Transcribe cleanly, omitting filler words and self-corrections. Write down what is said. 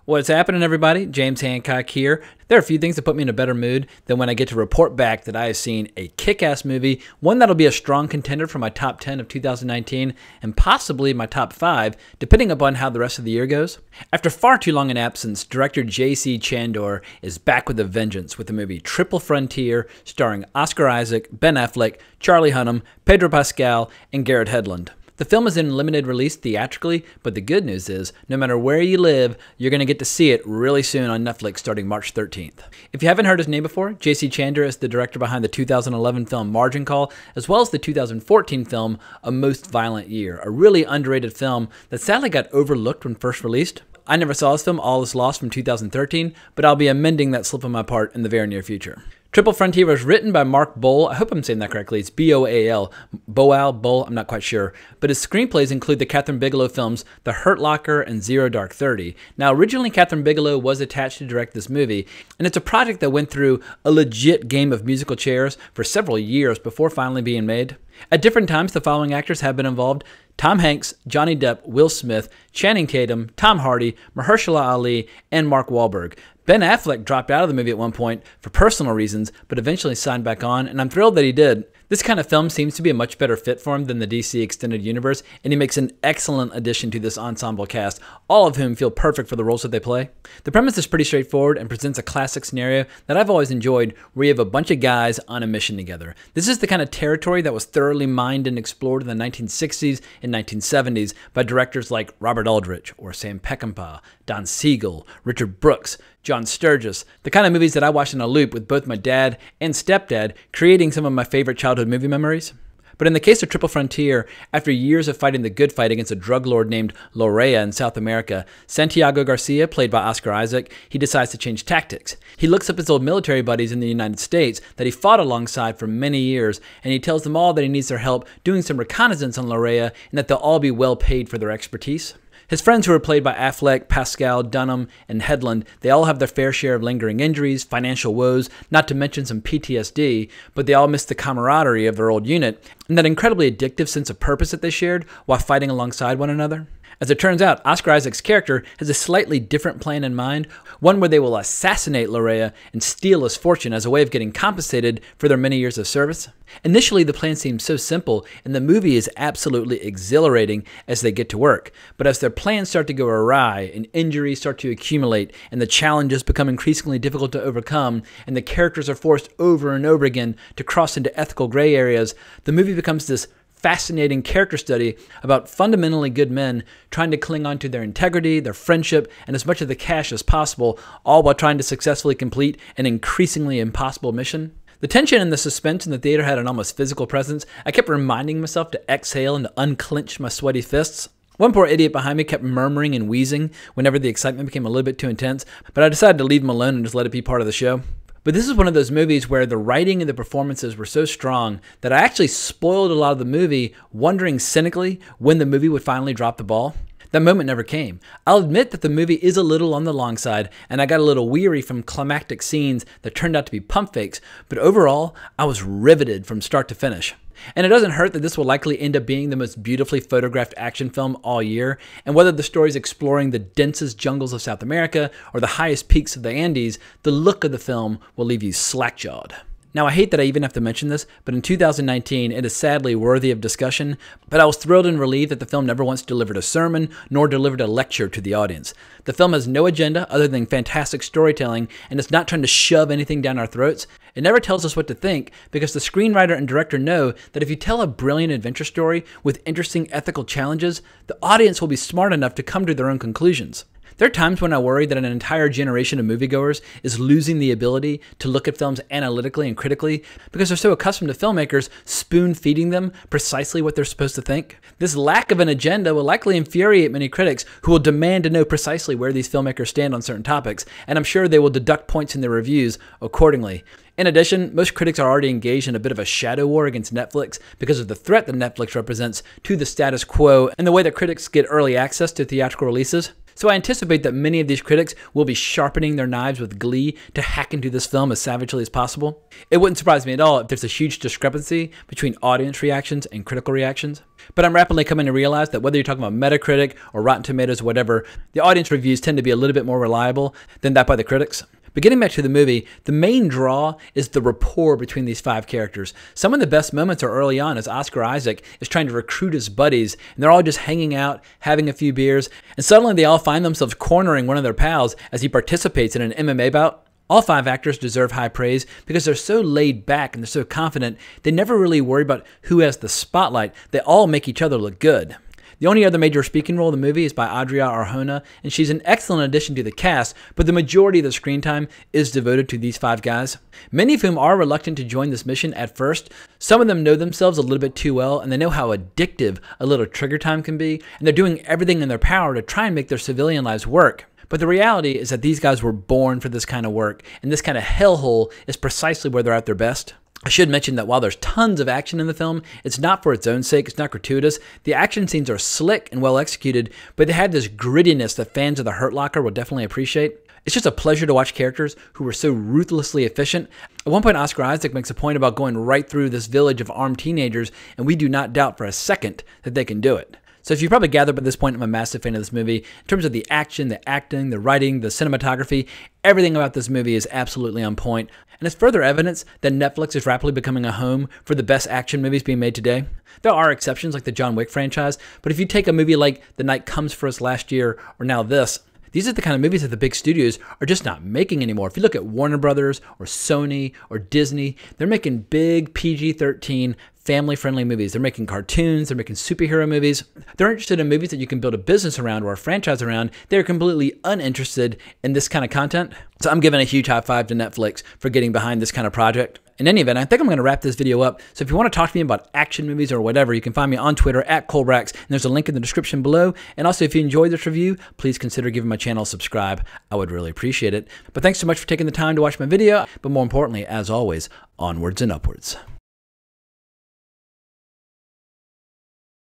What's happening, everybody? James Hancock here. There are a few things that put me in a better mood than when I get to report back that I have seen a kick-ass movie, one that'll be a strong contender for my top 10 of 2019, and possibly my top 5, depending upon how the rest of the year goes. After far too long an absence, director J.C. Chandor is back with a vengeance with the movie Triple Frontier, starring Oscar Isaac, Ben Affleck, Charlie Hunnam, Pedro Pascal, and Garrett Hedlund. The film is in limited release theatrically, but the good news is, no matter where you live, you're going to get to see it really soon on Netflix starting March 13th. If you haven't heard his name before, J.C. Chandor is the director behind the 2011 film Margin Call, as well as the 2014 film A Most Violent Year, a really underrated film that sadly got overlooked when first released. I never saw this film, All Is Lost, from 2013, but I'll be amending that slip on my part in the very near future. Triple Frontier was written by Mark Boal. I hope I'm saying that correctly. It's B-O-A-L. Boal, I'm not quite sure. But his screenplays include the Kathryn Bigelow films The Hurt Locker and Zero Dark 30. Now, originally Kathryn Bigelow was attached to direct this movie, and it's a project that went through a legit game of musical chairs for several years before finally being made. At different times, the following actors have been involved: Tom Hanks, Johnny Depp, Will Smith, Channing Tatum, Tom Hardy, Mahershala Ali, and Mark Wahlberg. Ben Affleck dropped out of the movie at one point for personal reasons, but eventually signed back on, and I'm thrilled that he did. This kind of film seems to be a much better fit for him than the DC Extended Universe, and he makes an excellent addition to this ensemble cast, all of whom feel perfect for the roles that they play. The premise is pretty straightforward and presents a classic scenario that I've always enjoyed, where you have a bunch of guys on a mission together. This is the kind of territory that was thoroughly mined and explored in the 1960s and 1970s by directors like Robert Aldrich or Sam Peckinpah, Don Siegel, Richard Brooks, John Sturges, the kind of movies that I watched in a loop with both my dad and stepdad, creating some of my favorite childhood movie memories. But in the case of Triple Frontier, after years of fighting the good fight against a drug lord named Lorea in South America, Santiago Garcia, played by Oscar Isaac, he decides to change tactics. He looks up his old military buddies in the United States that he fought alongside for many years, and he tells them all that he needs their help doing some reconnaissance on Lorea and that they'll all be well paid for their expertise. His friends, who are played by Affleck, Pascal, Dunham, and Hedlund, they all have their fair share of lingering injuries, financial woes, not to mention some PTSD, but they all miss the camaraderie of their old unit and that incredibly addictive sense of purpose that they shared while fighting alongside one another. As it turns out, Oscar Isaac's character has a slightly different plan in mind, one where they will assassinate Lorea and steal his fortune as a way of getting compensated for their many years of service. Initially, the plan seems so simple, and the movie is absolutely exhilarating as they get to work. But as their plans start to go awry, and injuries start to accumulate, and the challenges become increasingly difficult to overcome, and the characters are forced over and over again to cross into ethical gray areas, the movie becomes this fascinating character study about fundamentally good men trying to cling on to their integrity, their friendship, and as much of the cash as possible, all while trying to successfully complete an increasingly impossible mission. The tension and the suspense in the theater had an almost physical presence. I kept reminding myself to exhale and to unclench my sweaty fists. One poor idiot behind me kept murmuring and wheezing whenever the excitement became a little bit too intense, but I decided to leave him alone and just let it be part of the show. But this is one of those movies where the writing and the performances were so strong that I actually spoiled a lot of the movie, wondering cynically when the movie would finally drop the ball. That moment never came. I'll admit that the movie is a little on the long side, and I got a little weary from climactic scenes that turned out to be pump fakes, but overall, I was riveted from start to finish. And it doesn't hurt that this will likely end up being the most beautifully photographed action film all year, and whether the story is exploring the densest jungles of South America or the highest peaks of the Andes, the look of the film will leave you slack-jawed. Now, I hate that I even have to mention this, but in 2019, it is sadly worthy of discussion, but I was thrilled and relieved that the film never once delivered a sermon, nor delivered a lecture to the audience. The film has no agenda other than fantastic storytelling, and it's not trying to shove anything down our throats. It never tells us what to think, because the screenwriter and director know that if you tell a brilliant adventure story with interesting ethical challenges, the audience will be smart enough to come to their own conclusions. There are times when I worry that an entire generation of moviegoers is losing the ability to look at films analytically and critically because they're so accustomed to filmmakers spoon-feeding them precisely what they're supposed to think. This lack of an agenda will likely infuriate many critics who will demand to know precisely where these filmmakers stand on certain topics, and I'm sure they will deduct points in their reviews accordingly. In addition, most critics are already engaged in a bit of a shadow war against Netflix because of the threat that Netflix represents to the status quo and the way that critics get early access to theatrical releases. So I anticipate that many of these critics will be sharpening their knives with glee to hack into this film as savagely as possible. It wouldn't surprise me at all if there's a huge discrepancy between audience reactions and critical reactions. But I'm rapidly coming to realize that whether you're talking about Metacritic or Rotten Tomatoes or whatever, the audience reviews tend to be a little bit more reliable than that by the critics. But getting back to the movie, the main draw is the rapport between these 5 characters. Some of the best moments are early on as Oscar Isaac is trying to recruit his buddies, and they're all just hanging out, having a few beers, and suddenly they all find themselves cornering one of their pals as he participates in an MMA bout. All 5 actors deserve high praise because they're so laid back and they're so confident, they never really worry about who has the spotlight. They all make each other look good. The only other major speaking role in the movie is by Adria Arjona, and she's an excellent addition to the cast, but the majority of the screen time is devoted to these 5 guys, many of whom are reluctant to join this mission at first. Some of them know themselves a little bit too well, and they know how addictive a little trigger time can be, and they're doing everything in their power to try and make their civilian lives work. But the reality is that these guys were born for this kind of work, and this kind of hellhole is precisely where they're at their best. I should mention that while there's tons of action in the film, it's not for its own sake, it's not gratuitous. The action scenes are slick and well executed, but they have this grittiness that fans of The Hurt Locker will definitely appreciate. It's just a pleasure to watch characters who were so ruthlessly efficient. At one point, Oscar Isaac makes a point about going right through this village of armed teenagers, and we do not doubt for a second that they can do it. So if you probably gathered by this point, I'm a massive fan of this movie. In terms of the action, the acting, the writing, the cinematography, everything about this movie is absolutely on point. And it's further evidence that Netflix is rapidly becoming a home for the best action movies being made today. There are exceptions like the John Wick franchise, but if you take a movie like The Night Comes For Us last year, or now this, these are the kind of movies that the big studios are just not making anymore. If you look at Warner Brothers or Sony or Disney, they're making big PG-13 family-friendly movies. They're making cartoons, they're making superhero movies. They're interested in movies that you can build a business around or a franchise around. They're completely uninterested in this kind of content. So I'm giving a huge high five to Netflix for getting behind this kind of project. In any event, I think I'm going to wrap this video up. So if you want to talk to me about action movies or whatever, you can find me on Twitter at Colbrax, and there's a link in the description below. And also, if you enjoyed this review, please consider giving my channel a subscribe. I would really appreciate it. But thanks so much for taking the time to watch my video. But more importantly, as always, onwards and upwards.